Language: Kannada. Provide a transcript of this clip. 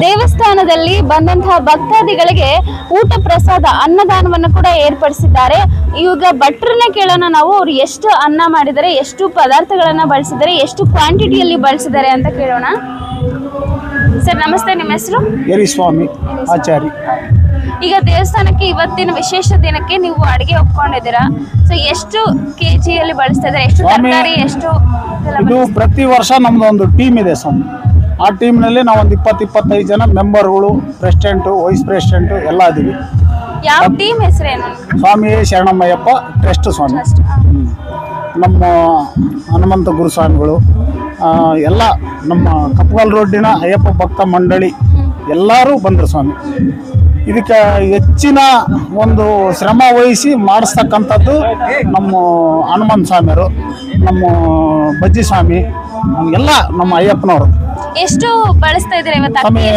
ದೇವಸ್ಥಾನದಲ್ಲಿ ಬಂದಂತಹ ಭಕ್ತಾದಿಗಳಿಗೆ ಊಟ ಪ್ರಸಾದ ಅನ್ನದಾನವನ್ನು ಕೂಡ ಏರ್ಪಡಿಸಿದ್ದಾರೆ. ಈಗ ಭಟ್ರನ್ನ ಕೇಳೋಣ ನಾವು, ಅವ್ರು ಎಷ್ಟು ಅನ್ನ ಮಾಡಿದ್ದಾರೆ, ಎಷ್ಟು ಪದಾರ್ಥಗಳನ್ನ ಬಳಸಿದ್ದಾರೆ, ಎಷ್ಟು ಕ್ವಾಂಟಿಟಿಯಲ್ಲಿ ಬಳಸಿದ್ದಾರೆ ಅಂತ ಕೇಳೋಣ. ಸರ್ ನಮಸ್ತೆ, ನಿಮ್ಮ ಹೆಸರು? ಯರಿಸ್ವಾಮಿ ಆಚಾರಿ. ಈಗ ದೇವಸ್ಥಾನಕ್ಕೆ ಇವತ್ತಿನ ವಿಶೇಷ ದಿನಕ್ಕೆ ನೀವು ಅಡಿಗೆ ಒಪ್ಕೊಂಡಿದ್ದೀರಾ. ಸೊ ಎಷ್ಟು ಕೆಜಿಯಲ್ಲಿ ಬಳಸ್ತಾ ಇದ್ದಾರೆ, ಎಷ್ಟು ತರಕಾರಿ, ಎಷ್ಟು? ಇದು ಪ್ರತಿ ವರ್ಷ ನಮ್ದು ಒಂದು ಟೀಮ್ ಇದೆ ಸ್ವಾಮಿ. ಆ ಟೀಮ್ನಲ್ಲಿ ನಾವು ಒಂದು 20-25 ಜನ ಮೆಂಬರ್ಗಳು, ಪ್ರೆಸಿಡೆಂಟು, ವೈಸ್ ಪ್ರೆಸಿಡೆಂಟು ಎಲ್ಲ ಇದ್ದೀವಿ. ಯಾವ ಟೀಮ್ ಹೆಸರೇನು? ಸ್ವಾಮಿ ಶರಣಮ್ಮಯ್ಯಪ್ಪ ಟ್ರಸ್ಟ್ ಸ್ವಾಮಿ. ನಮ್ಮ ಹನುಮಂತ ಗುರುಸ್ವಾಮಿಗಳು ಎಲ್ಲ, ನಮ್ಮ ಕಪ್ಪಗಲ್ ರೋಡಿನ ಅಯ್ಯಪ್ಪ ಭಕ್ತ ಮಂಡಳಿ ಎಲ್ಲರೂ ಬಂದರು ಸ್ವಾಮಿ. ಇದಕ್ಕೆ ಹೆಚ್ಚಿನ ಒಂದು ಶ್ರಮ ವಹಿಸಿ ಮಾಡಿಸ್ತಕ್ಕಂಥದ್ದು ನಮ್ಮ ಹನುಮಂತ ಸ್ವಾಮಿಯವರು, ನಮ್ಮ ಬಜ್ಜಿ ಸ್ವಾಮಿ, ಎಲ್ಲ ನಮ್ಮ ಅಯ್ಯಪ್ಪನವರು. ಎಷ್ಟು ಬಳಸ್ತಾ ಇದ್ದೀರಾ ಇವತ್ತು?